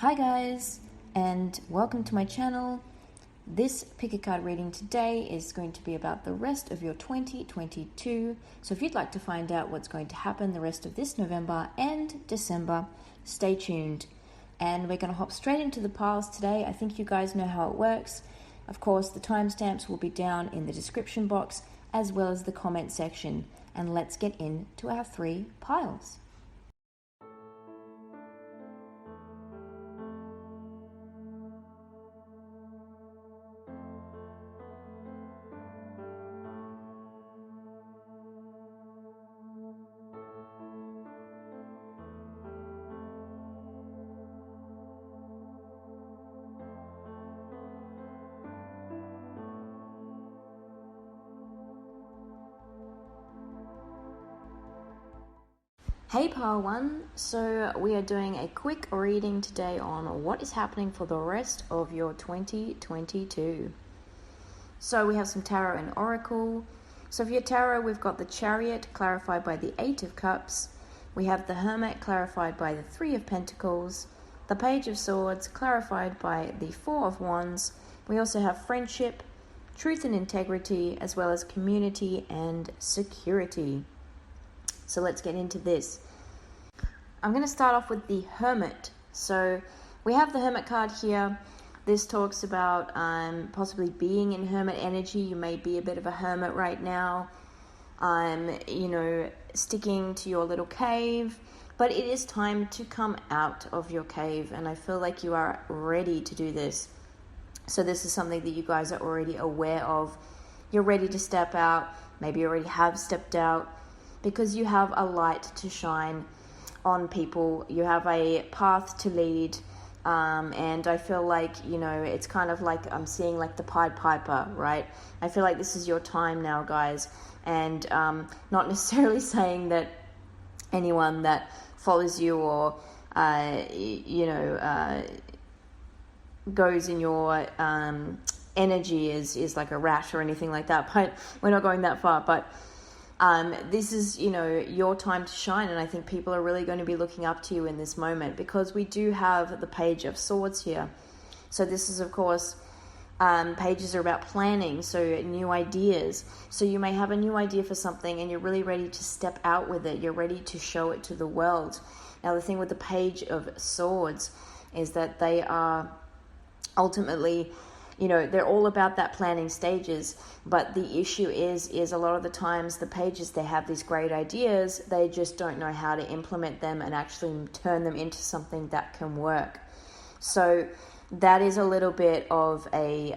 Hi guys, and welcome to my channel. This pick a card reading today is going to be about the rest of your 2022. So if you'd like to find out what's going to happen the rest of this November and December, stay tuned. And we're going to hop straight into the piles today. I think you guys know how it works. Of course, the timestamps will be down in the description box as well as the comment section. And let's get into our 3 piles. Hey pile 1, so we are doing a quick reading today on what is happening for the rest of your 2022. So we have some tarot and oracle. So for your tarot, we've got the Chariot clarified by the 8 of Cups. We have the Hermit clarified by the 3 of Pentacles. The Page of Swords clarified by the 4 of Wands. We also have Friendship, Truth and Integrity, as well as Community and Security. So let's get into this. I'm going to start off with the Hermit. So we have the Hermit card here. This talks about possibly being in Hermit energy. You may be a bit of a hermit right now. Sticking to your little cave. But it is time to come out of your cave. And I feel like you are ready to do this. So this is something that you guys are already aware of. You're ready to step out. Maybe you already have stepped out. Because you have a light to shine on people, you have a path to lead, and I feel like, it's kind of like I'm seeing like the Pied Piper, right? I feel like this is your time now, guys, and not necessarily saying that anyone that follows you or, goes in your energy is like a rat or anything like that, but we're not going that far, but this is, your time to shine, and I think people are really going to be looking up to you in this moment because we do have the Page of Swords here. So this is, of course, pages are about planning, so new ideas. So you may have a new idea for something and you're really ready to step out with it. You're ready to show it to the world. Now, the thing with the Page of Swords is that they are ultimately... they're all about that planning stages, but the issue is a lot of the times the pages, they have these great ideas, they just don't know how to implement them and actually turn them into something that can work. So that is a little bit of a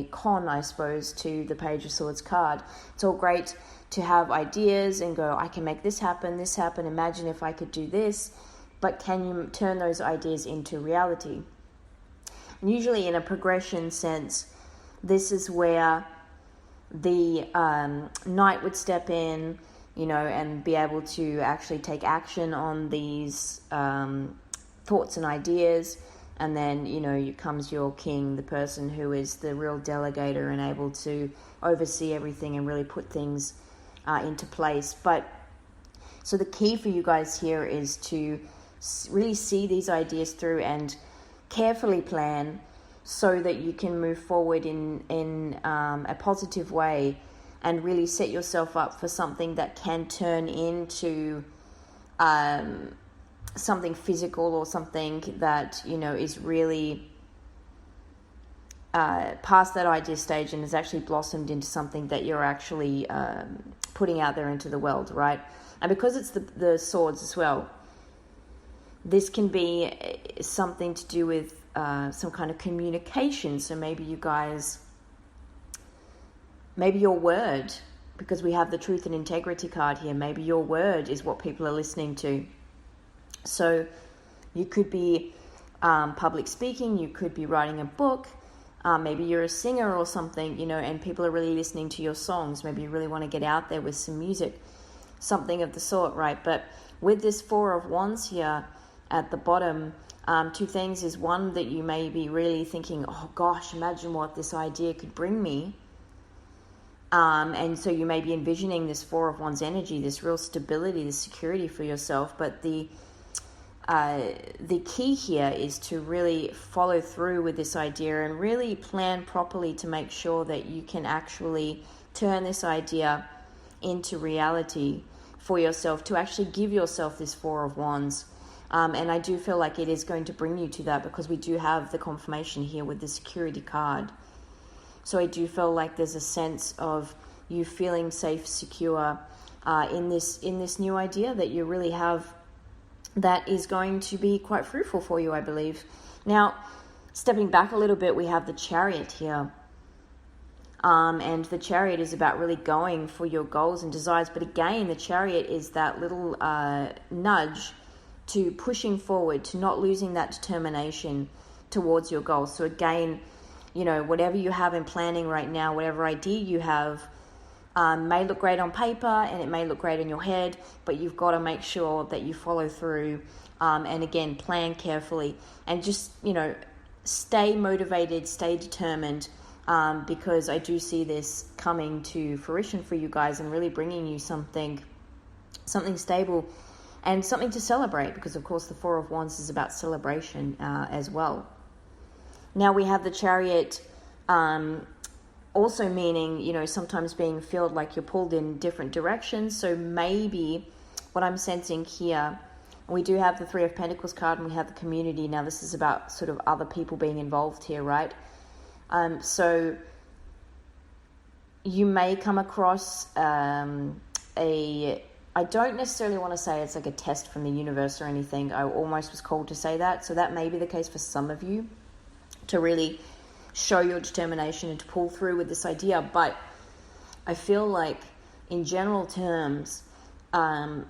con, I suppose, to the Page of Swords card. It's all great to have ideas and go, I can make this happen, imagine if I could do this, but can you turn those ideas into reality? And usually in a progression sense, this is where the knight would step in, and be able to actually take action on these thoughts and ideas. And then, comes your king, the person who is the real delegator and able to oversee everything and really put things into place. But so the key for you guys here is to really see these ideas through and carefully plan so that you can move forward in a positive way and really set yourself up for something that can turn into something physical or something that, is really past that idea stage and has actually blossomed into something that you're actually putting out there into the world, right? And because it's the swords as well, this can be something to do with some kind of communication. So maybe you guys, maybe your word, because we have the Truth and Integrity card here, maybe your word is what people are listening to. So you could be public speaking, you could be writing a book, maybe you're a singer or something, and people are really listening to your songs. Maybe you really want to get out there with some music, something of the sort, right? But with this 4 of Wands here at the bottom, 2 things is, one, that you may be really thinking, oh gosh, imagine what this idea could bring me. And so you may be envisioning this 4 of Wands energy, this real stability, this security for yourself. But the the key here is to really follow through with this idea and really plan properly to make sure that you can actually turn this idea into reality for yourself, to actually give yourself this Four of Wands. And I do feel like it is going to bring you to that, because we do have the confirmation here with the security card. So I do feel like there's a sense of you feeling safe, secure in this new idea that you really have, that is going to be quite fruitful for you, I believe. Now, stepping back a little bit, we have the Chariot here. And the Chariot is about really going for your goals and desires. But again, the Chariot is that little nudge to pushing forward, to not losing that determination towards your goals. So again, whatever you have in planning right now, whatever idea you have, may look great on paper and it may look great in your head, but you've got to make sure that you follow through, and again, plan carefully, and just, stay motivated, stay determined, because I do see this coming to fruition for you guys and really bringing you something stable and something to celebrate, because of course the Four of Wands is about celebration as well. Now we have the Chariot, also meaning, sometimes being felt like you're pulled in different directions. So maybe what I'm sensing here, we do have the Three of Pentacles card and we have the community. Now this is about sort of other people being involved here, right? So you may come across I don't necessarily want to say it's like a test from the universe or anything. I almost was called to say that. So that may be the case for some of you, to really show your determination and to pull through with this idea. But I feel like in general terms, you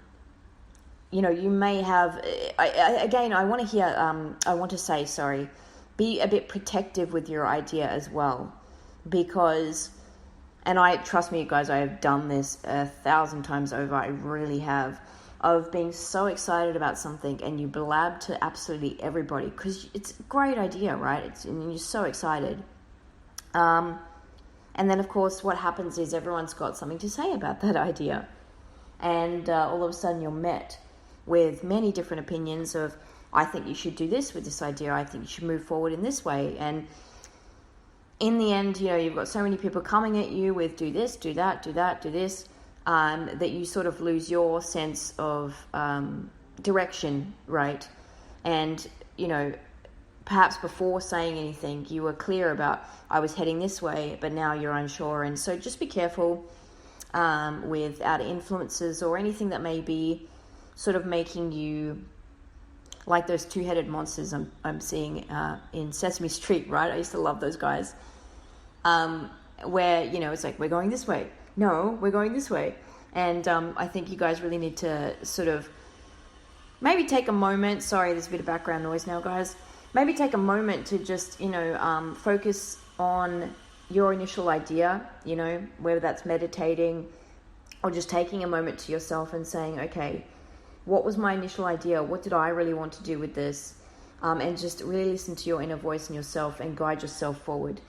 may have, I want to say, be a bit protective with your idea as well, because, and trust me, you guys, I have done this 1,000 times over. I really have, of being so excited about something and you blab to absolutely everybody because it's a great idea, right? And you're so excited. And then, of course, what happens is everyone's got something to say about that idea. And all of a sudden you're met with many different opinions of, I think you should do this with this idea. I think you should move forward in this way. And in the end, you've got so many people coming at you with do this, do that, do that, do this, that you sort of lose your sense of direction, right? And, perhaps before saying anything, you were clear about, I was heading this way, but now you're unsure. And so just be careful with outer influences or anything that may be sort of making you like those two-headed monsters I'm seeing in Sesame Street, right? I used to love those guys. Where, it's like, we're going this way. No, we're going this way. And I think you guys really need to sort of maybe take a moment. Sorry, there's a bit of background noise now, guys. Maybe take a moment to just, focus on your initial idea, whether that's meditating or just taking a moment to yourself and saying, okay, what was my initial idea? What did I really want to do with this? And just really listen to your inner voice and yourself and guide yourself forward.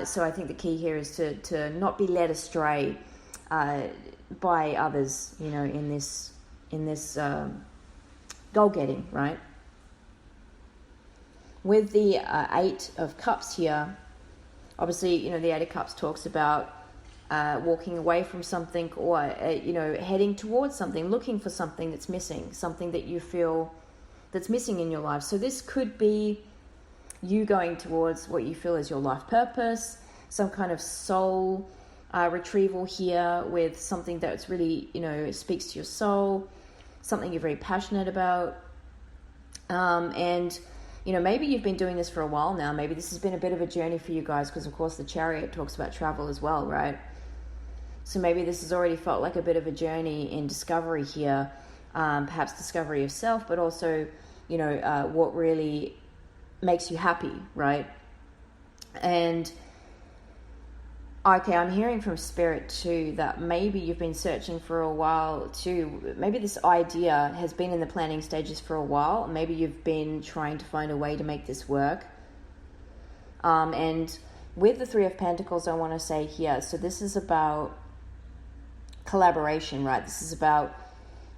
So I think the key here is to not be led astray by others, in this goal getting, right? With the Eight of Cups here, obviously, the Eight of Cups talks about walking away from something or, heading towards something, looking for something that's missing, something that you feel that's missing in your life. So this could be you going towards what you feel is your life purpose, some kind of soul retrieval here with something that's really, speaks to your soul, something you're very passionate about. And, maybe you've been doing this for a while now. Maybe this has been a bit of a journey for you guys because, of course, the Chariot talks about travel as well, right? So maybe this has already felt like a bit of a journey in discovery here, perhaps discovery of self, but also, what really makes you happy, right? And okay, I'm hearing from Spirit too that maybe you've been searching for a while too. Maybe this idea has been in the planning stages for a while. Maybe you've been trying to find a way to make this work. And with the Three of Pentacles, I want to say here, so this is about collaboration, right? This is about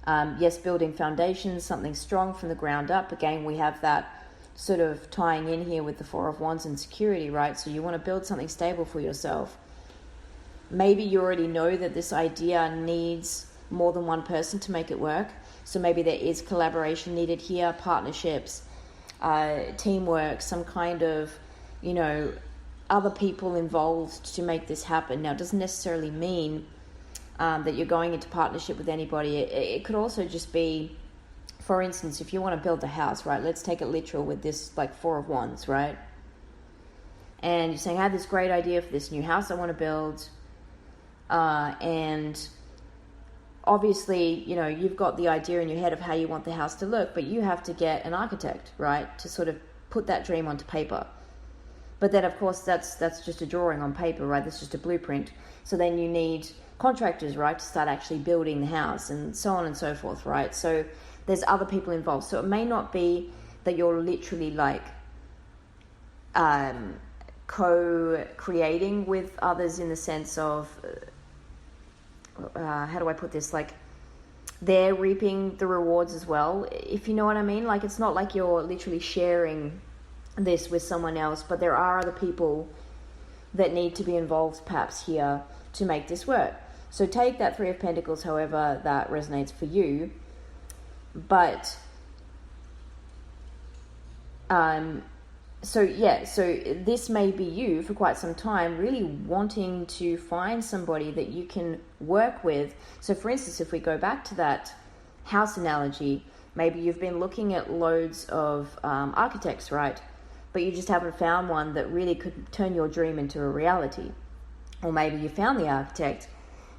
Yes, building foundations, something strong from the ground up. Again, we have that sort of tying in here with the Four of Wands and security, right? So you want to build something stable for yourself. Maybe you already know that this idea needs more than one person to make it work. So maybe there is collaboration needed here, partnerships, teamwork, some kind of, other people involved to make this happen. Now, it doesn't necessarily mean that you're going into partnership with anybody. It could also just be, for instance, if you want to build a house, right? Let's take it literal with this Four of Wands, right? And you're saying, I have this great idea for this new house I want to build. And obviously, you've got the idea in your head of how you want the house to look, but you have to get an architect, right? To sort of put that dream onto paper. But then, of course, that's just a drawing on paper, right? That's just a blueprint. So then you need contractors, right, to start actually building the house and so on and so forth, right? So there's other people involved. So it may not be that you're literally co-creating with others in the sense of, how do I put this? They're reaping the rewards as well, if you know what I mean. It's not like you're literally sharing this with someone else, but there are other people that need to be involved perhaps here to make this work. So take that Three of Pentacles however that resonates for you. But so this may be you for quite some time really wanting to find somebody that you can work with. So for instance, if we go back to that house analogy, maybe you've been looking at loads of architects, right? But you just haven't found one that really could turn your dream into a reality. Or maybe you found the architect,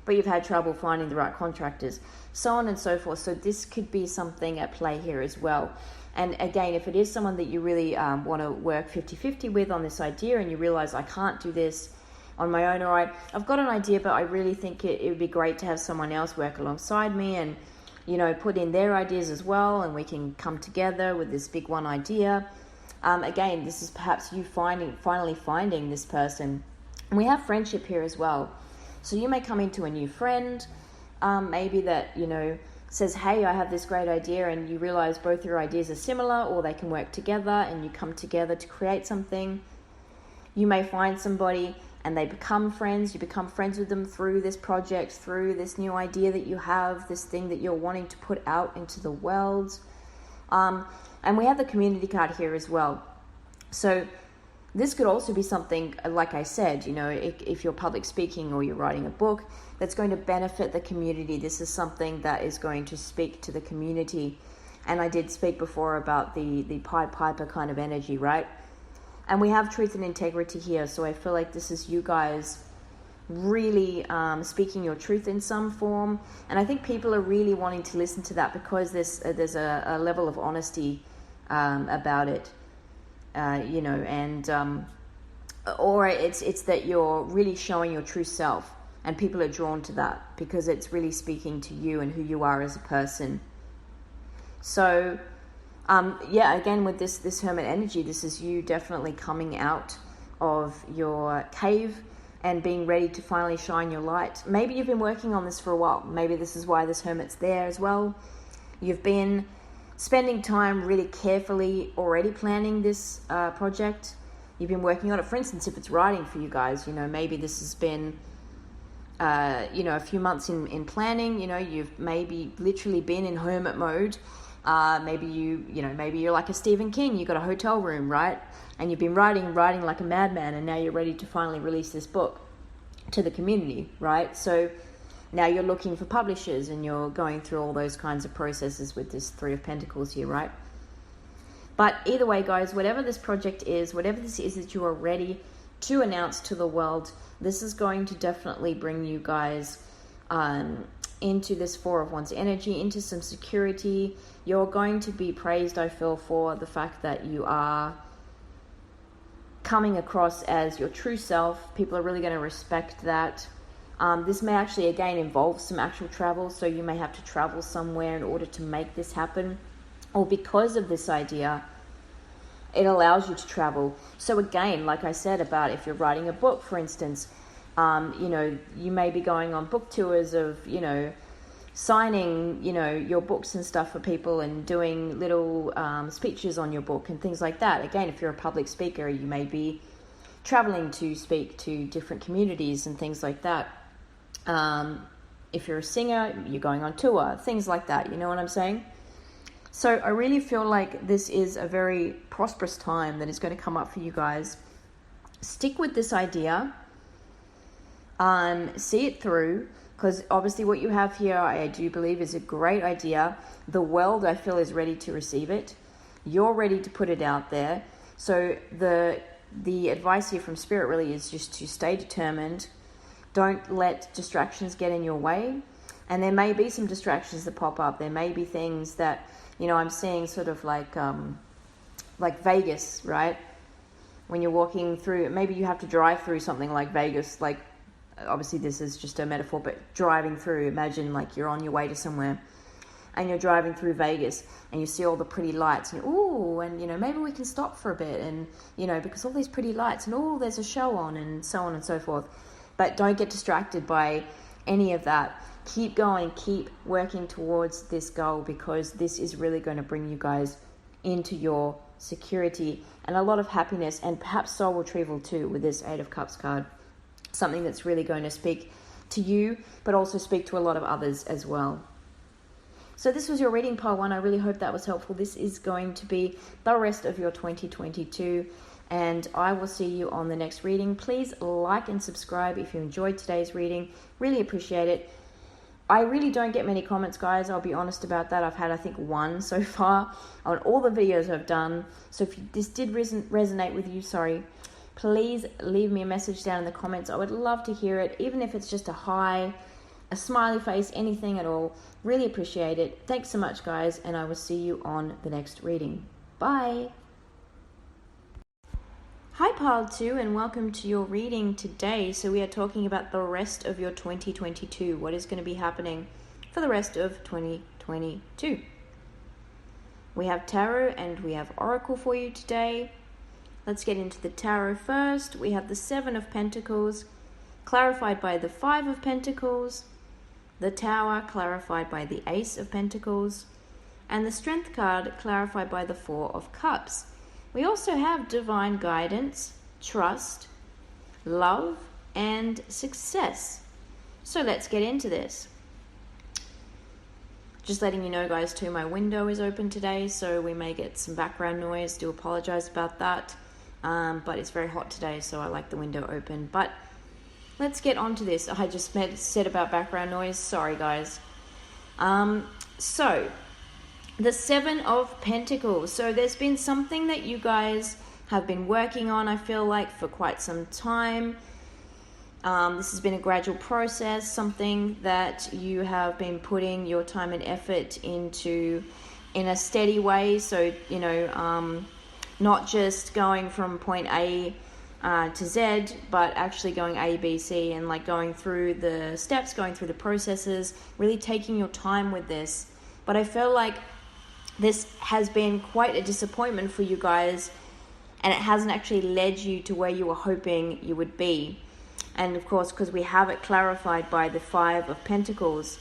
but you've had trouble finding the right contractors, so on and so forth. So this could be something at play here as well. And again, if it is someone that you really want to work 50-50 with on this idea, and you realize, I can't do this on my own, or I've got an idea, but I really think it would be great to have someone else work alongside me and, put in their ideas as well, and we can come together with this big one idea. Again, this is perhaps you finally finding this person. And we have friendship here as well. So you may come into a new friend, maybe that, says, hey, I have this great idea, and you realize both your ideas are similar, or they can work together, and you come together to create something. You may find somebody and they become friends. You become friends with them through this project, through this new idea that you have, this thing that you're wanting to put out into the world. And we have the community card here as well. So this could also be something, like I said, if you're public speaking or you're writing a book, that's going to benefit the community. This is something that is going to speak to the community. And I did speak before about the Pied Piper kind of energy, right? And we have truth and integrity here. So I feel like this is you guys really speaking your truth in some form. And I think people are really wanting to listen to that because there's a level of honesty about it, or it's that you're really showing your true self, and people are drawn to that because it's really speaking to you and who you are as a person. So again, with this Hermit energy, this is you definitely coming out of your cave and being ready to finally shine your light. Maybe you've been working on this for a while. Maybe this is why this Hermit's there as well. You've been spending time really carefully already planning this project. You've been working on it. For instance, if it's writing for you guys, maybe this has been, a few months in planning. You've maybe literally been in hermit mode. Maybe you're like a Stephen King. You got a hotel room, right? And you've been writing like a madman, and now you're ready to finally release this book to the community, right? So now you're looking for publishers, and you're going through all those kinds of processes with this Three of Pentacles here, right? But either way, guys, whatever this project is, whatever this is that you are ready to announce to the world, this is going to definitely bring you guys into this Four of Wands energy, into some security. You're going to be praised, I feel, for the fact that you are coming across as your true self. People are really going to respect that. This may actually, again, involve some actual travel. So you may have to travel somewhere in order to make this happen. Or because of this idea, it allows you to travel. So again, like I said about if you're writing a book, for instance, you may be going on book tours of, signing, you know, your books and stuff for people and doing little speeches on your book and things like that. Again, if you're a public speaker, you may be traveling to speak to different communities and things like that. If you're a singer, you're going on tour, things like that. You know what I'm saying? So I really feel like this is a very prosperous time that is going to come up for you guys. Stick with this idea. See it through, because obviously what you have here, I do believe, is a great idea. The world, I feel, is ready to receive it. You're ready to put it out there. So the advice here from Spirit really is just to stay determined. Don't let distractions get in your way. And there may be some distractions that pop up. There may be things that, you know, I'm seeing sort of like Vegas, right? When you're walking through, maybe you have to drive through something like Vegas, like, obviously this is just a metaphor, but driving through, imagine like you're on your way to somewhere and you're driving through Vegas and you see all the pretty lights and and you know, maybe we can stop for a bit, and you know, because all these pretty lights and there's a show on and so on and so forth. But don't get distracted by any of that. Keep going, keep working towards this goal, because this is really going to bring you guys into your security and a lot of happiness, and perhaps soul retrieval too with this 8 of Cups card. Something that's really going to speak to you, but also speak to a lot of others as well. So this was your reading, pile 1. I really hope that was helpful. This is going to be the rest of your 2022, and I will see you on the next reading. Please like and subscribe if you enjoyed today's reading. Really appreciate it. I really don't get many comments, guys. I'll be honest about that. I've had, I think, 1 so far on all the videos I've done. So if this did resonate with you, sorry, please leave me a message down in the comments. I would love to hear it, even if it's just a hi, a smiley face, anything at all. Really appreciate it. Thanks so much, guys, and I will see you on the next reading. Bye. Hi, Pile 2, and welcome to your reading today. So we are talking about the rest of your 2022. What is going to be happening for the rest of 2022? We have Tarot and we have Oracle for you today. Let's get into the Tarot first. We have the 7 of Pentacles, clarified by the 5 of Pentacles, the Tower, clarified by the Ace of Pentacles, and the Strength card, clarified by the 4 of Cups. We also have divine guidance, trust, love, and success. So let's get into this. Just letting you know, guys, too, my window is open today, so we may get some background noise. Do apologize about that. But it's very hot today, so I like the window open. But let's get on to this. I just said about background noise. Sorry, guys. So the 7 of Pentacles. So there's been something that you guys have been working on, I feel like, for quite some time. This has been a gradual process, something that you have been putting your time and effort into in a steady way. So, you know, not just going from point A to Z, but actually going A, B, C, and like going through the steps, going through the processes, really taking your time with this. But I feel like this has been quite a disappointment for you guys, and it hasn't actually led you to where you were hoping you would be. And of course, because we have it clarified by the 5 of Pentacles.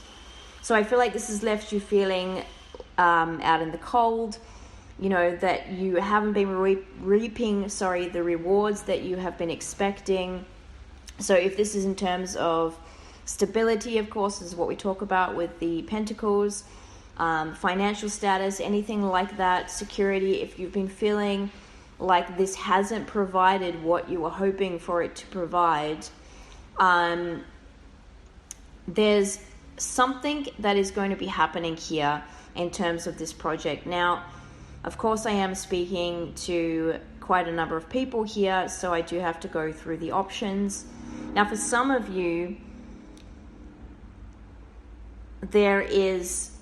So I feel like this has left you feeling out in the cold, you know, that you haven't been reaping the rewards that you have been expecting. So if this is in terms of stability, of course, is what we talk about with the Pentacles, financial status, anything like that, security, if you've been feeling like this hasn't provided what you were hoping for it to provide, there's something that is going to be happening here in terms of this project. Now, of course, I am speaking to quite a number of people here, so I do have to go through the options. Now, for some of you, there is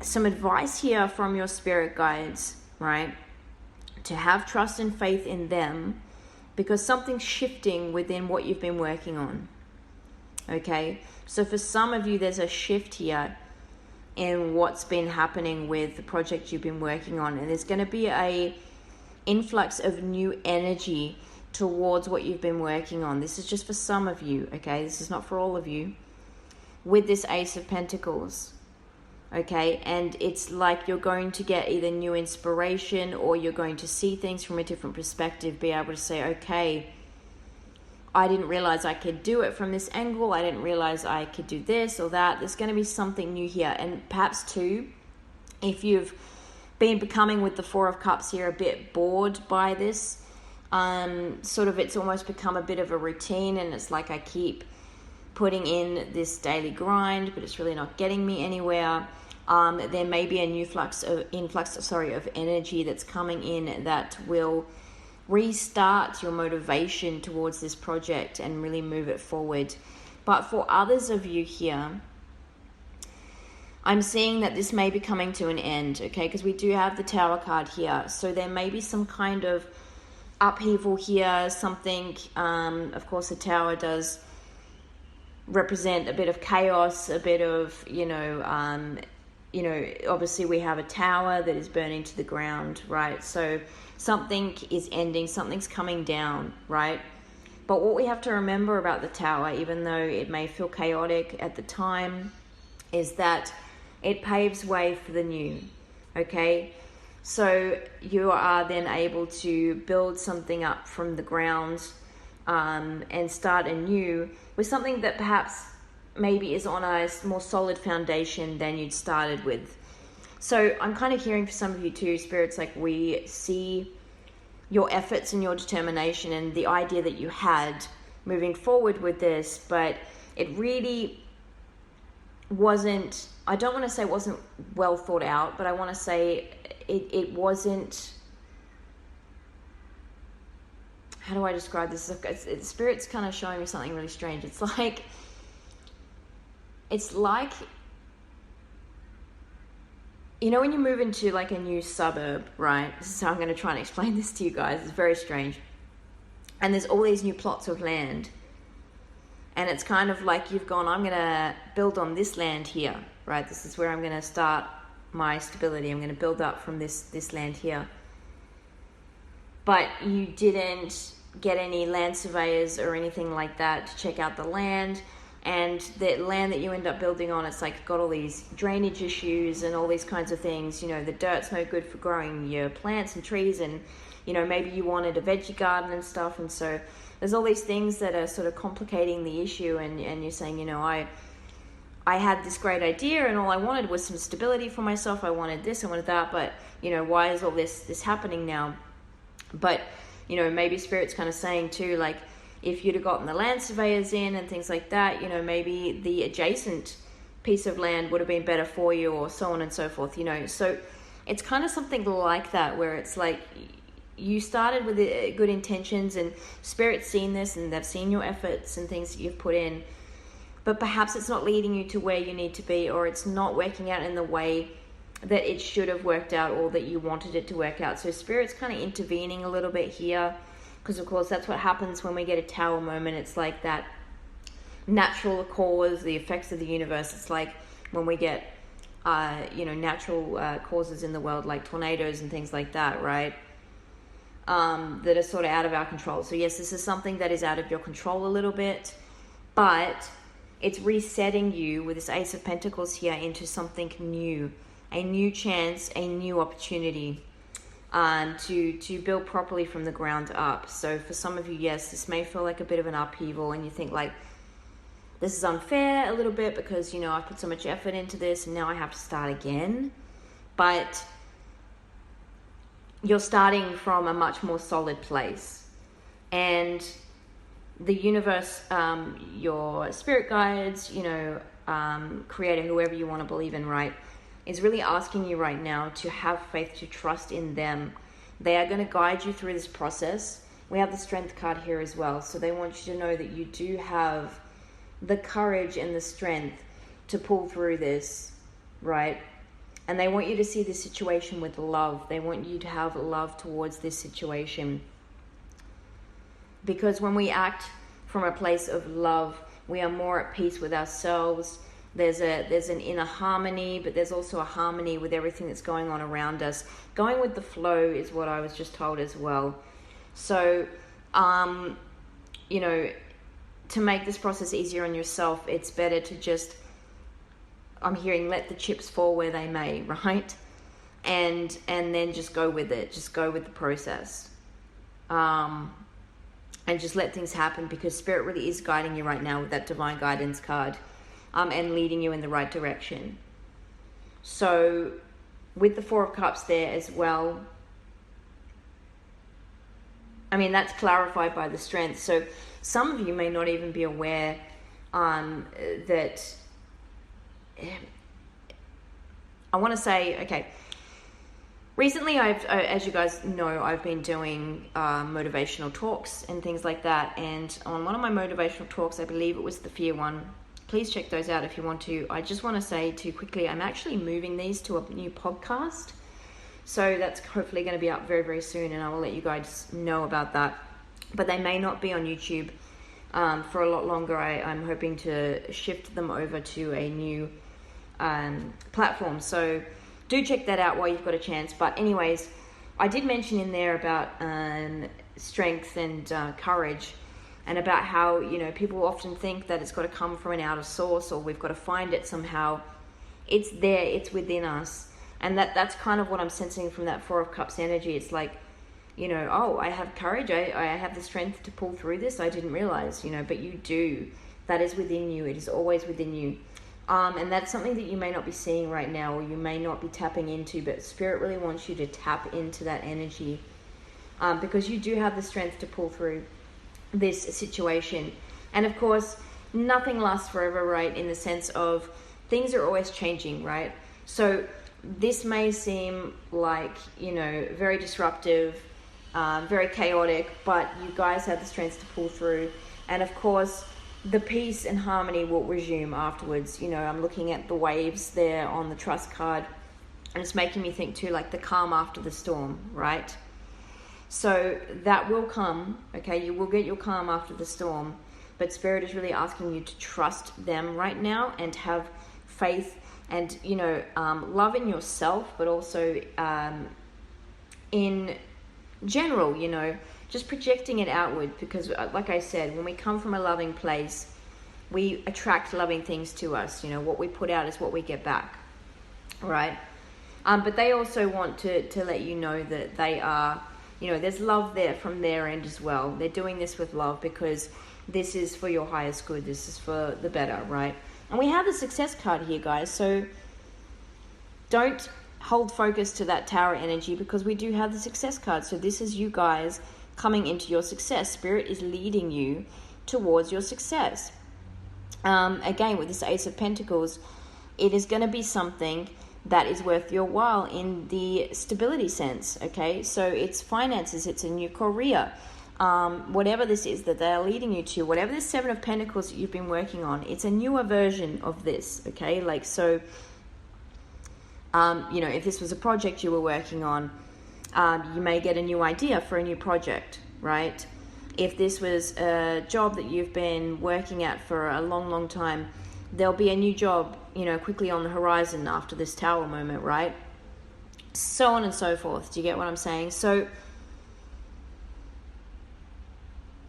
some advice here from your spirit guides, right? To have trust and faith in them, because something's shifting within what you've been working on. Okay, so for some of you, there's a shift here in what's been happening with the project you've been working on, and there's going to be a influx of new energy towards what you've been working on. This is just for some of you, okay? This is not for all of you. with this Ace of Pentacles. Okay, and it's like you're going to get either new inspiration, or you're going to see things from a different perspective, be able to say, okay, I didn't realize I could do it from this angle. I didn't realize I could do this or that. There's going to be something new here. And perhaps too, if you've been becoming with the Four of Cups here a bit bored by this, sort of it's almost become a bit of a routine, and it's like I keep putting in this daily grind, but it's really not getting me anywhere. There may be a new influx of energy that's coming in that will restart your motivation towards this project and really move it forward. But for others of you here, I'm seeing that this may be coming to an end, okay? Because we do have the Tower card here. So there may be some kind of upheaval here, something, of course the Tower does represent a bit of chaos, a bit of, obviously we have a tower that is burning to the ground, right? So something is ending, something's coming down, right? But what we have to remember about the Tower, even though it may feel chaotic at the time, is that it paves way for the new, okay? So you are then able to build something up from the ground, and start anew with something that perhaps maybe is on a more solid foundation than you'd started with. So I'm kind of hearing for some of you too, Spirit's like, we see your efforts and your determination and the idea that you had moving forward with this, but it really wasn't, I don't want to say it wasn't well thought out, but I want to say it wasn't, how do I describe this? Spirit's kind of showing me something really strange. It's like, when you move into like a new suburb, right? This is how I'm going to try and explain this to you guys. It's very strange. And there's all these new plots of land. And it's kind of like you've gone, I'm going to build on this land here, right? This is where I'm going to start my stability. I'm going to build up from this land here. But you didn't get any land surveyors or anything like that to check out the land. And the land that you end up building on, it's like got all these drainage issues and all these kinds of things. The dirt's no good for growing your plants and trees, and maybe you wanted a veggie garden and stuff, and so there's all these things that are sort of complicating the issue, and you're saying, I had this great idea and all I wanted was some stability for myself. I wanted this, I wanted that, but why is all this happening now? But maybe Spirit's kind of saying too, like, if you'd have gotten the land surveyors in and things like that, maybe the adjacent piece of land would have been better for you, or so on and so forth, So it's kind of something like that, where it's like you started with good intentions, and Spirit's seen this and they've seen your efforts and things that you've put in, but perhaps it's not leading you to where you need to be, or it's not working out in the way that it should have worked out, or that you wanted it to work out. So Spirit's kind of intervening a little bit here. Because, of course, that's what happens when we get a Tower moment. It's like that natural cause, the effects of the universe. It's like when we get, natural causes in the world, like tornadoes and things like that, right? That are sort of out of our control. So, yes, this is something that is out of your control a little bit. But it's resetting you with this Ace of Pentacles here into something new. A new chance, a new opportunity. To build properly from the ground up. So for some of you, yes, this may feel like a bit of an upheaval, and you think like, this is unfair a little bit because, I put so much effort into this and now I have to start again. But you're starting from a much more solid place. And the universe, your spirit guides, creator, whoever you want to believe in, right, is really asking you right now to have faith, to trust in them. They are going to guide you through this process. We have the Strength card here as well. So they want you to know that you do have the courage and the strength to pull through this, right? And they want you to see the situation with love. They want you to have love towards this situation. Because when we act from a place of love, we are more at peace with ourselves. There's an inner harmony, but there's also a harmony with everything that's going on around us. Going with the flow is what I was just told as well. So, to make this process easier on yourself, it's better to just I'm hearing let the chips fall where they may, right? And then just go with it. Just go with the process. And just let things happen, because Spirit really is guiding you right now with that divine guidance card, and leading you in the right direction. So with the Four of Cups there as well, I mean, that's clarified by the Strength. So some of you may not even be aware that, I want to say, okay, recently as you guys know, I've been doing motivational talks and things like that. And on one of my motivational talks, I believe it was the fear one, please check those out if you want to. I just want to say too quickly, I'm actually moving these to a new podcast. So that's hopefully going to be up very, very soon, and I will let you guys know about that. But they may not be on YouTube for a lot longer. I'm hoping to shift them over to a new platform. So do check that out while you've got a chance. But anyways, I did mention in there about strength and courage, and about how, you know, people often think that it's got to come from an outer source, or we've got to find it somehow. It's there, it's within us. And that's kind of what I'm sensing from that Four of Cups energy. It's like, you know, oh, I have courage, I have the strength to pull through this. I didn't realize, you know, but you do. That is within you. It is always within you. And that's something that you may not be seeing right now, or you may not be tapping into, but Spirit really wants you to tap into that energy, because you do have the strength to pull through this situation. And of course, nothing lasts forever, right? In the sense of things are always changing, right? So this may seem like, you know, very disruptive, very chaotic, but you guys have the strength to pull through. And of course, the peace and harmony will resume afterwards. You know, I'm looking at the waves there on the trust card, and it's making me think too, like the calm after the storm, right? So that will come, okay? You will get your calm after the storm, but Spirit is really asking you to trust them right now and have faith and, you know, love in yourself, but also in general, you know, just projecting it outward, because like I said, when we come from a loving place, we attract loving things to us. You know, what we put out is what we get back, right? But they also want to let you know that they are, you know, there's love there from their end as well. They're doing this with love because this is for your highest good. This is for the better, right? And we have the Success card here, guys. So don't hold focus to that Tower energy, because we do have the Success card. So this is you guys coming into your success. Spirit is leading you towards your success. Again, with this Ace of Pentacles, it is going to be something that is worth your while in the stability sense, okay? So it's finances, it's a new career, whatever this is that they're leading you to, whatever this Seven of Pentacles that you've been working on, it's a newer version of this, okay? Like, so, you know, if this was a project you were working on, you may get a new idea for a new project, right? If this was a job that you've been working at for a long, long time, there'll be a new job, you know, quickly on the horizon after this Tower moment, right? So on and so forth. Do you get what I'm saying? So,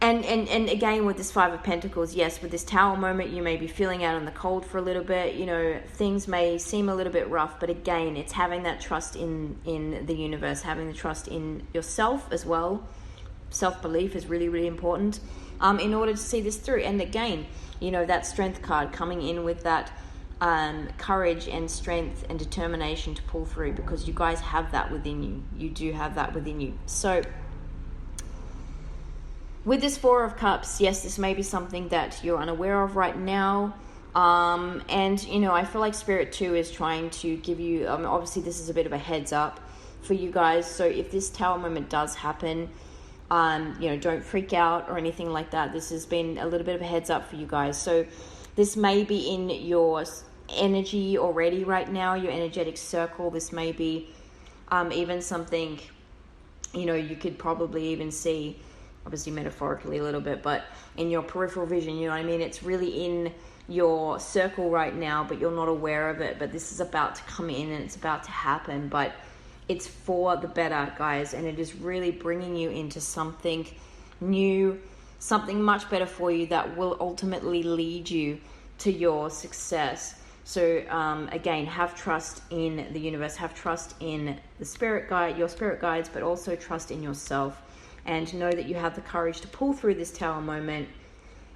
and again, with this Five of Pentacles, yes, with this Tower moment, you may be feeling out in the cold for a little bit. You know, things may seem a little bit rough, but again, it's having that trust in the universe, having the trust in yourself as well. Self-belief is really, really important in order to see this through. And again, you know, that Strength card coming in with that courage and strength and determination to pull through, because you guys have that within you. You do have that within you. So with this Four of Cups, yes, this may be something that you're unaware of right now. And, you know, I feel like Spirit too is trying to give you, obviously this is a bit of a heads up for you guys. So if this Tower moment does happen, you know, don't freak out or anything like that. This has been a little bit of a heads up for you guys. So this may be in your energy already right now, your energetic circle. This may be even something, you know, you could probably even see, obviously metaphorically a little bit, but in your peripheral vision, you know what I mean? It's really in your circle right now, but you're not aware of it. But this is about to come in and it's about to happen. But it's for the better, guys, and it is really bringing you into something new, something much better for you that will ultimately lead you to your success. So again, have trust in the universe, have trust in the spirit guide, your spirit guides, but also trust in yourself, and know that you have the courage to pull through this Tower moment,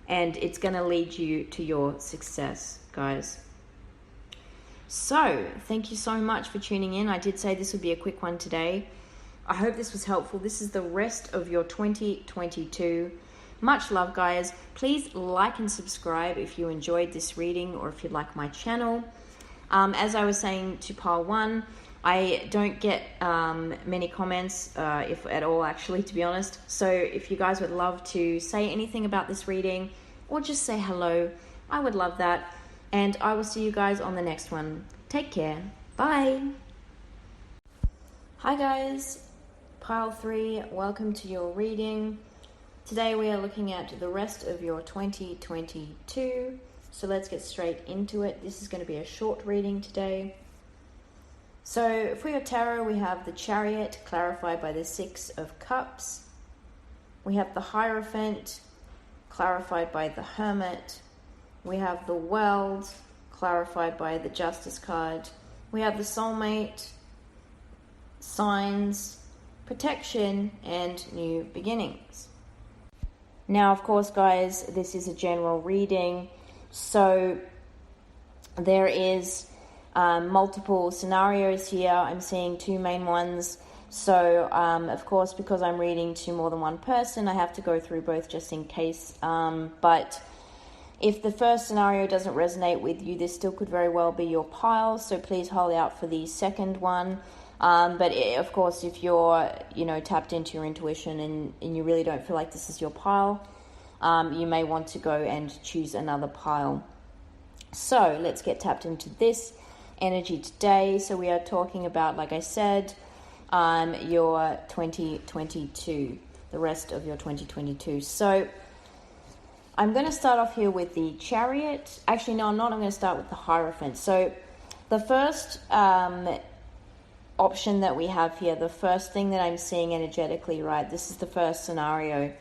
and it's going to lead you to your success, guys. So thank you so much for tuning in. I did say this would be a quick one today. I hope this was helpful. This is the rest of your 2022. Much love, guys. Please like and subscribe if you enjoyed this reading or if you like my channel. As I was saying to pile 1, I don't get many comments, if at all, actually, to be honest. So if you guys would love to say anything about this reading or just say hello, I would love that. And I will see you guys on the next one. Take care. Bye. Hi, guys. Pile 3, welcome to your reading. Today we are looking at the rest of your 2022. So let's get straight into it. This is going to be a short reading today. So for your tarot, we have the Chariot, clarified by the 6 of Cups. We have the Hierophant, clarified by the Hermit. We have the World, clarified by the Justice card. We have the Soulmate, Signs, Protection, and New Beginnings. Now, of course, guys, this is a general reading, so there is multiple scenarios here. I'm seeing 2 main ones. So, of course, because I'm reading to more than one person, I have to go through both just in case. But if the first scenario doesn't resonate with you, this still could very well be your pile. So please hold out for the second one. But of course, if you're, tapped into your intuition and you really don't feel like this is your pile, you may want to go and choose another pile. So let's get tapped into this energy today. So we are talking about, like I said, your 2022, the rest of your 2022. So I'm going to start off here with the Chariot. Actually, no, I'm not. I'm going to start with the Hierophant. So the first option that we have here, the first thing that I'm seeing energetically, right, this is the first scenario.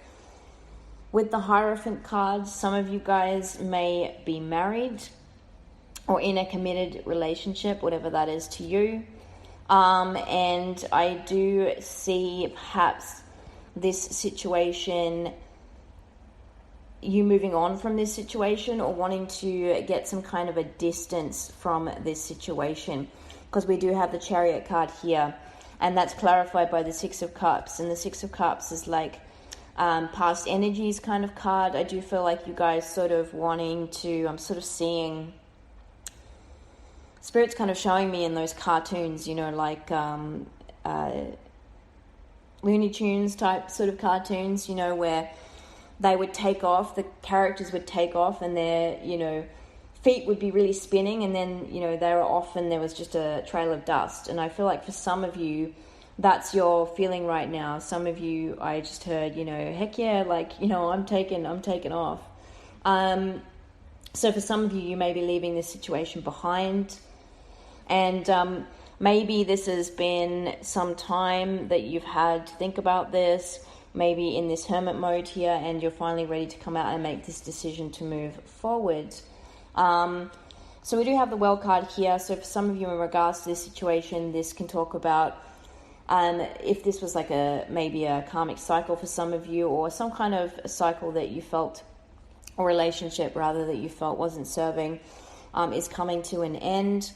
With the Hierophant card, some of you guys may be married or in a committed relationship, whatever that is to you. And I do see perhaps this situation, you moving on from this situation or wanting to get some kind of a distance from this situation, because we do have the Chariot card here, and that's clarified by the 6 of Cups. And the 6 of Cups is like past energies kind of card. I do feel like you guys sort of wanting to, I'm sort of seeing Spirit's kind of showing me in those cartoons, like Looney Tunes type sort of cartoons, where they would take off, the characters would take off and their, feet would be really spinning, and then, they were off and there was just a trail of dust. And I feel like for some of you, that's your feeling right now. Some of you, I just heard, heck yeah, like, I'm taking off. So for some of you, you may be leaving this situation behind. And maybe this has been some time that you've had to think about this, maybe in this hermit mode here, and you're finally ready to come out and make this decision to move forward. So we do have the World card here. So for some of you, in regards to this situation, this can talk about if this was like maybe a karmic cycle for some of you, or some kind of a cycle that you felt, or relationship rather, that you felt wasn't serving, is coming to an end.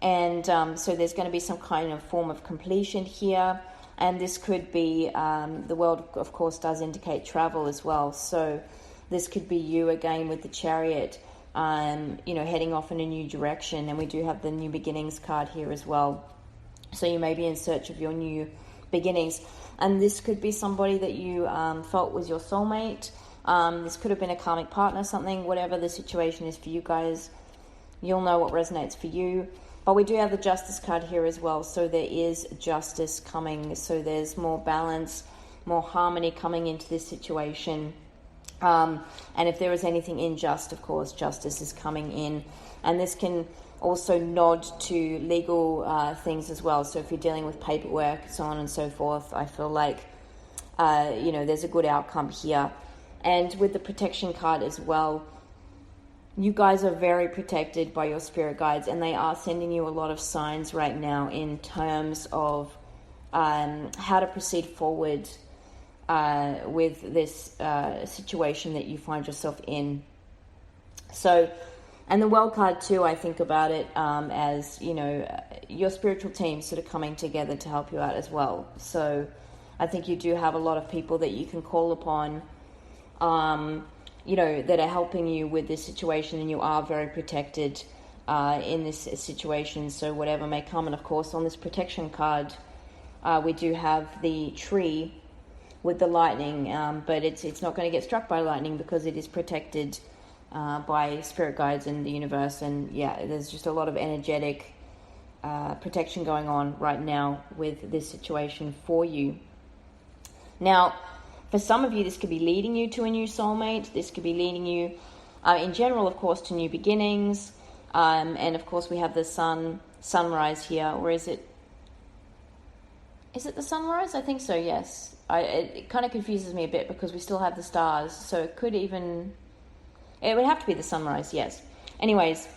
And so there's going to be some kind of form of completion here. And this could be, the World, of course, does indicate travel as well. So this could be you again with the Chariot, heading off in a new direction. And we do have the New Beginnings card here as well. So you may be in search of your new beginnings. And this could be somebody that you felt was your soulmate. This could have been a karmic partner, something, whatever the situation is for you guys. You'll know what resonates for you. But we do have the Justice card here as well. So there is justice coming. So there's more balance, more harmony coming into this situation. And if there is anything unjust, of course, justice is coming in. And this can also nod to legal things as well. So if you're dealing with paperwork, so on and so forth, I feel like, there's a good outcome here. And with the Protection card as well, you guys are very protected by your spirit guides, and they are sending you a lot of signs right now in terms of how to proceed forward with this situation that you find yourself in. So, and the World card too, I think about it as, you know, your spiritual team sort of coming together to help you out as well. So I think you do have a lot of people that you can call upon, you know, that are helping you with this situation, and you are very protected in this situation. So whatever may come, and of course on this protection card, we do have the tree with the lightning, but it's not going to get struck by lightning because it is protected by spirit guides and the universe. And yeah, there's just a lot of energetic protection going on right now with this situation for you. Now, for some of you, this could be leading you to a new soulmate. This could be leading you, in general, of course, to new beginnings. And of course, we have the sunrise here. Or is it the sunrise? I think so, yes. It kind of confuses me a bit because we still have the stars. So it would have to be the sunrise, yes. Anyways,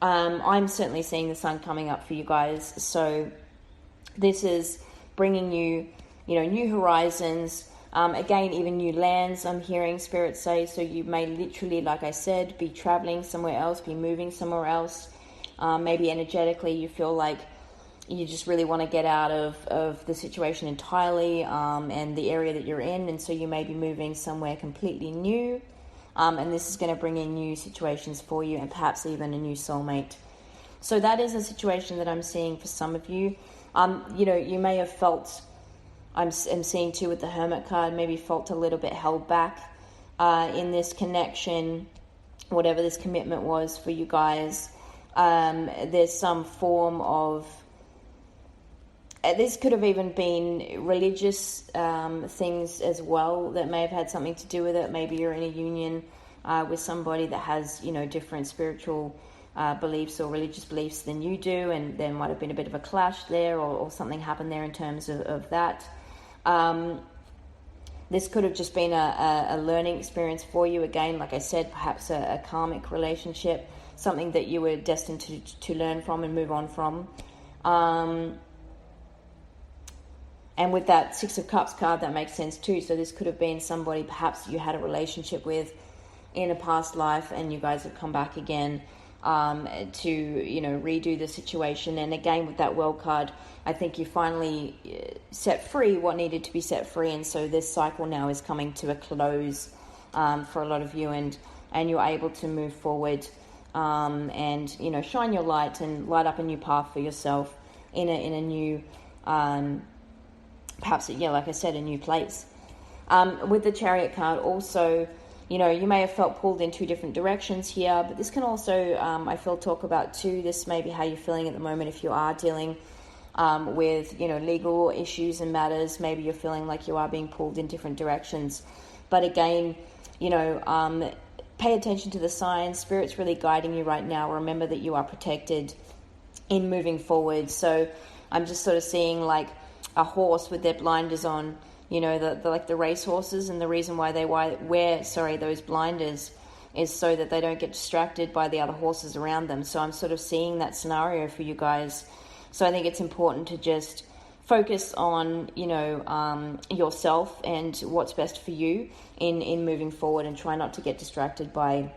I'm certainly seeing the sun coming up for you guys. So this is bringing you, you know, new horizons. Again, even new lands, I'm hearing Spirit say. So you may literally, like I said, be traveling somewhere else, be moving somewhere else. Maybe energetically you feel like you just really want to get out of the situation entirely and the area that you're in. And so you may be moving somewhere completely new. And this is going to bring in new situations for you, and perhaps even a new soulmate. So that is a situation that I'm seeing for some of you. You know, you may have felt... I'm seeing too with the Hermit card, maybe felt a little bit held back in this connection, whatever this commitment was for you guys. There's some form of, this could have even been religious things as well that may have had something to do with it. Maybe you're in a union with somebody that has, you know, different spiritual beliefs or religious beliefs than you do, and there might have been a bit of a clash there, or something happened there in terms of that. This could have just been a learning experience for you. Again, like I said, perhaps a karmic relationship, something that you were destined to learn from and move on from. And with that Six of Cups card, that makes sense too. So this could have been somebody perhaps you had a relationship with in a past life, and you guys have come back again to, you know, redo the situation. And again, with that World card, I think you finally set free what needed to be set free, and so this cycle now is coming to a close for a lot of you, and you're able to move forward and, you know, shine your light and light up a new path for yourself in a new, perhaps, yeah, like I said, a new place. With the Chariot card also, you know, you may have felt pulled in two different directions here, but this can also, I feel, talk about too, this may be how you're feeling at the moment if you are dealing with, you know, legal issues and matters. Maybe you're feeling like you are being pulled in different directions. But again, you know, pay attention to the signs. Spirit's really guiding you right now. Remember that you are protected in moving forward. So I'm just sort of seeing like a horse with their blinders on, you know, the like the race horses, and the reason why they wear those blinders is so that they don't get distracted by the other horses around them. So I'm sort of seeing that scenario for you guys. So I think it's important to just focus on, you know, yourself and what's best for you in moving forward, and try not to get distracted by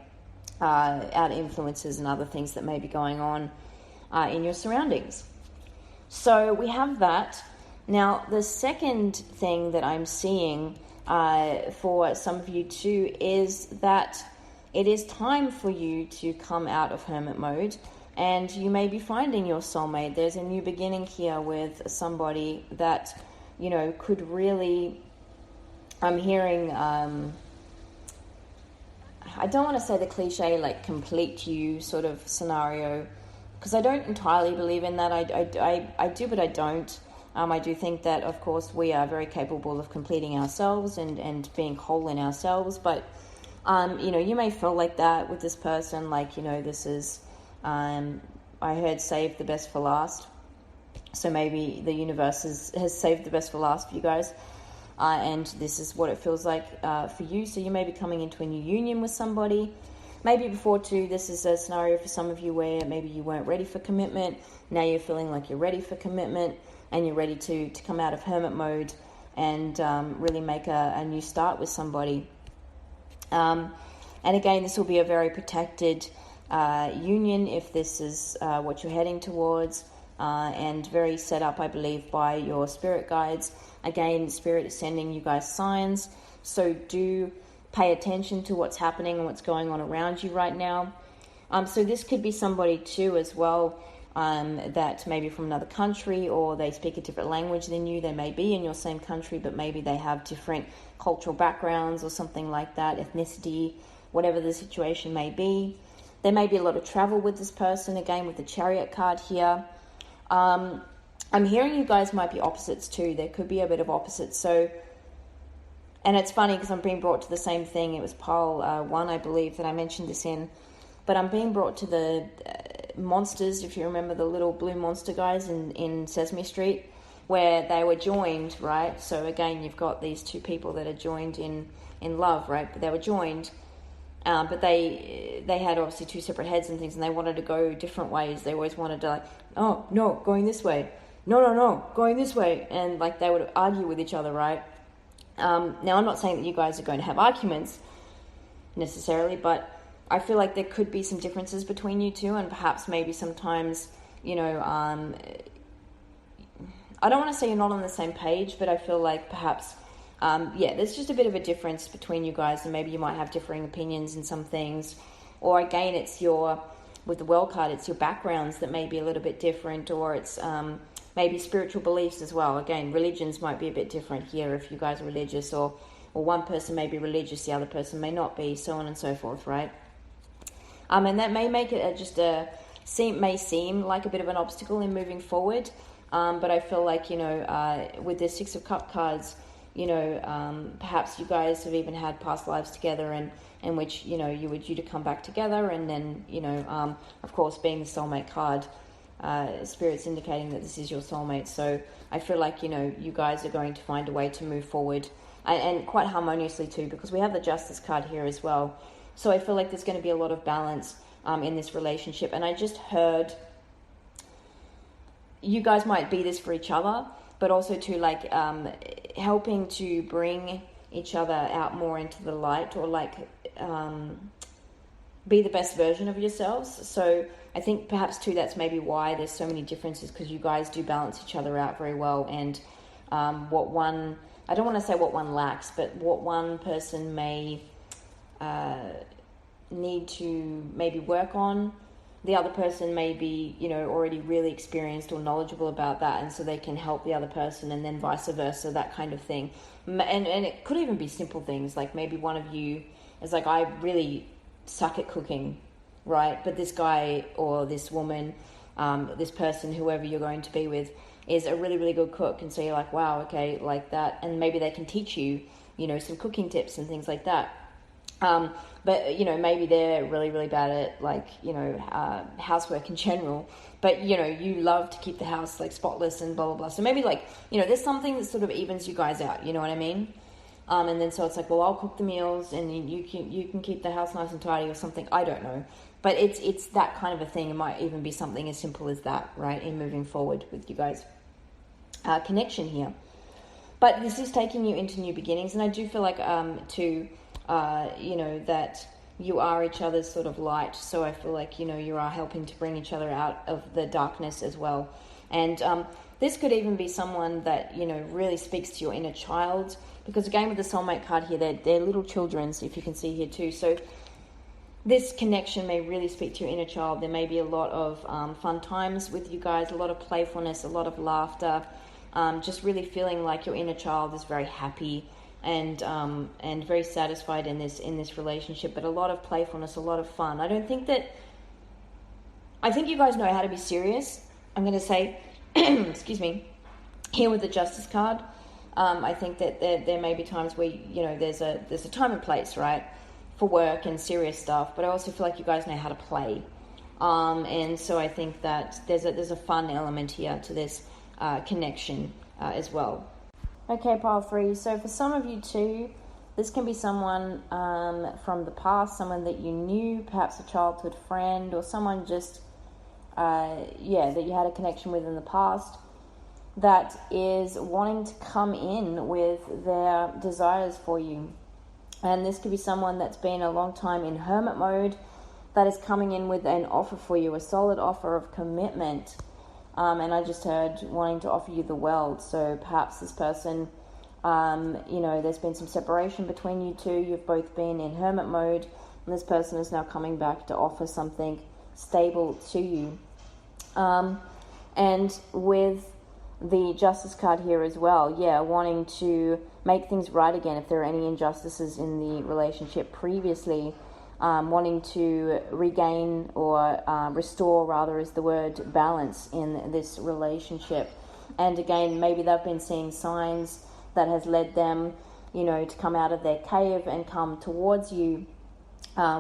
outer influences and other things that may be going on in your surroundings. So we have that. Now, the second thing that I'm seeing for some of you too is that it is time for you to come out of hermit mode, and you may be finding your soulmate. There's a new beginning here with somebody that, you know, could really, I'm hearing, I don't want to say the cliche, like, complete you sort of scenario, because I don't entirely believe in that. I do, but I don't. I do think that, of course, we are very capable of completing ourselves and being whole in ourselves. But, you know, you may feel like that with this person. Like, you know, this is, I heard save the best for last. So maybe the universe has saved the best for last for you guys. And this is what it feels like for you. So you may be coming into a new union with somebody. maybe before too, this is a scenario for some of you where maybe you weren't ready for commitment. Now you're feeling like you're ready for commitment, and you're ready to come out of hermit mode and really make a new start with somebody. And again, this will be a very protected union if this is what you're heading towards, and very set up, I believe, by your spirit guides. Again, spirit is sending you guys signs, so do pay attention to what's happening and what's going on around you right now. So this could be somebody too as well, that maybe from another country, or they speak a different language than you. They may be in your same country, but maybe they have different cultural backgrounds or something like that, ethnicity, whatever the situation may be. There may be a lot of travel with this person, again with the Chariot card here. I'm hearing you guys might be opposites too. There could be a bit of opposites. So, and it's funny because I'm being brought to the same thing. It was pile 1, I believe, that I mentioned this in. But I'm being brought to the monsters, if you remember the little blue monster guys in Sesame Street, where they were joined, right? So again, you've got these two people that are joined in love, right? But they were joined, but they had obviously two separate heads and things, and they wanted to go different ways. They always wanted to, like, oh, no, going this way. No, going this way. And like they would argue with each other, right? Now, I'm not saying that you guys are going to have arguments necessarily, but I feel like there could be some differences between you two, and perhaps maybe sometimes, you know, I don't want to say you're not on the same page, but I feel like perhaps, there's just a bit of a difference between you guys, and maybe you might have differing opinions in some things. Or again, it's with the World card, it's your backgrounds that may be a little bit different, or it's maybe spiritual beliefs as well. Again, religions might be a bit different here if you guys are religious, or one person may be religious, the other person may not be, so on and so forth, right? And that may make it may seem like a bit of an obstacle in moving forward. But I feel like, with the Six of Cup cards, perhaps you guys have even had past lives together, and in which, you were due to come back together. And then, of course, being the soulmate card, Spirit's indicating that this is your soulmate. So I feel like, you guys are going to find a way to move forward, and quite harmoniously too, because we have the Justice card here as well. So I feel like there's going to be a lot of balance in this relationship. And I just heard you guys might be this for each other, but also to like helping to bring each other out more into the light, or like be the best version of yourselves. So I think perhaps too that's maybe why there's so many differences, because you guys do balance each other out very well. And I don't want to say what one lacks, but what one person may need to maybe work on, the other person may be, already really experienced or knowledgeable about that, and so they can help the other person, and then vice versa, that kind of thing. And it could even be simple things, like maybe one of you is like, I really suck at cooking, right? But this guy or this woman, this person, whoever you're going to be with, is a really, really good cook. And so you're like, wow, okay, like that. And maybe they can teach you, some cooking tips and things like that. But, maybe they're really, really bad at, like, housework in general. But, you love to keep the house, like, spotless and blah, blah, blah. So maybe, like, there's something that sort of evens you guys out, you know what I mean? And then so it's like, well, I'll cook the meals and you can keep the house nice and tidy or something. I don't know. But it's that kind of a thing. It might even be something as simple as that, right, in moving forward with you guys' connection here. But this is taking you into new beginnings. And I do feel like, that you are each other's sort of light. So I feel like, you are helping to bring each other out of the darkness as well. And this could even be someone that, really speaks to your inner child. Because again, with the soulmate card here, they're little children, so if you can see here too. So this connection may really speak to your inner child. There may be a lot of fun times with you guys, a lot of playfulness, a lot of laughter, just really feeling like your inner child is very happy and very satisfied in this relationship. But a lot of playfulness, a lot of fun. I think you guys know how to be serious. I'm going to say, excuse me, here with the Justice card. I think that there may be times where, there's a time and place, right, for work and serious stuff. But I also feel like you guys know how to play. And so I think that there's a fun element here to this connection as well. Okay, pile 3. So for some of you too, This can be someone from the past, someone that you knew, perhaps a childhood friend, or someone just, that you had a connection with in the past, that is wanting to come in with their desires for you. And this could be someone that's been a long time in hermit mode that is coming in with an offer for you, a solid offer of commitment. And I just heard wanting to offer you the world. So perhaps this person, there's been some separation between you two. You've both been in hermit mode, and this person is now coming back to offer something stable to you. And with the Justice card here as well, wanting to make things right again if there are any injustices in the relationship previously, wanting to regain or restore, rather is the word, balance in this relationship. And again, maybe they've been seeing signs that has led them, to come out of their cave and come towards you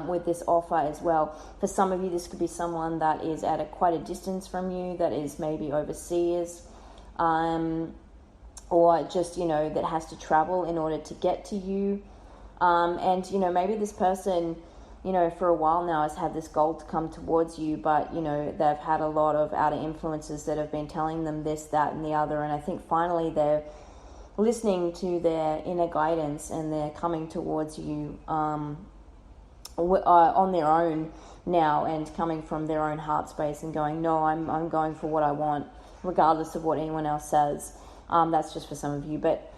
with this offer as well. For some of you, this could be someone that is at quite a distance from you, that is maybe overseas, or just, that has to travel in order to get to you. And, maybe this person, for a while now has had this goal to come towards you, but, they've had a lot of outer influences that have been telling them this, that, and the other. And I think finally they're listening to their inner guidance and they're coming towards you on their own now, and coming from their own heart space and going, no, I'm going for what I want, regardless of what anyone else says. That's just for some of you. But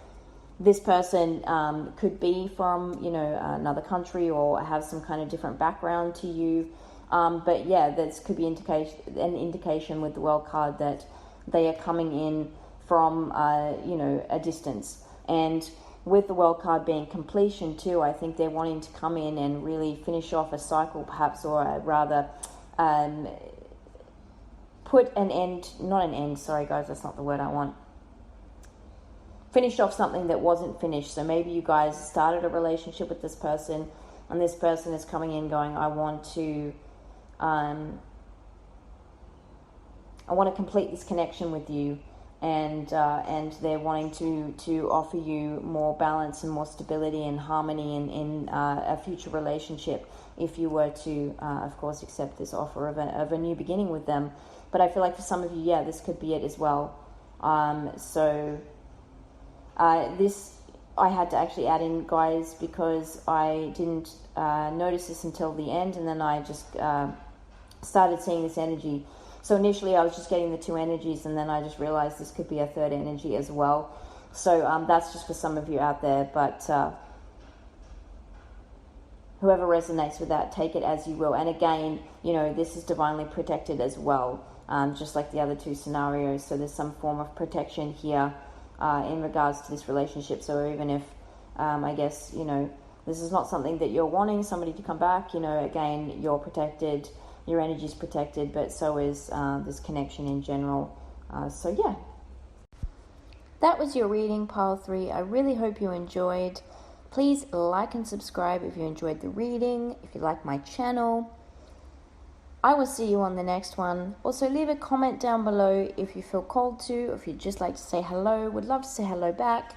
this person could be from, another country or have some kind of different background to you. But this could be an indication with the World card that they are coming in from, a distance. And with the World card being completion too, I think they're wanting to come in and really finish off a cycle, perhaps, or rather put an end, not an end, sorry guys, that's not the word I want. Finish off something that wasn't finished. So maybe you guys started a relationship with this person, and this person is coming in going, I want to complete this connection with you, and they're wanting to offer you more balance and more stability and harmony in a future relationship, if you were to, of course, accept this offer of a new beginning with them. But I feel like for some of you, this could be it as well. This I had to actually add in, guys, because I didn't notice this until the end, and then I just started seeing this energy. So initially I was just getting the two energies, and then I just realized this could be a third energy as well. So that's just for some of you out there, but whoever resonates with that, take it as you will. And again, this is divinely protected as well, just like the other two scenarios. So there's some form of protection here in regards to this relationship. So even if, I guess, this is not something that you're wanting somebody to come back, again, you're protected, your energy's protected, but so is this connection in general. That was your reading, pile 3. I really hope you enjoyed. Please like and subscribe if you enjoyed the reading, if you like my channel. I will see you on the next one. Also, leave a comment down below if you feel called to, or if you'd just like to say hello. Would love to say hello back.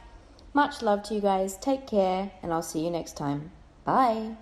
Much love to you guys. Take care, and I'll see you next time. Bye.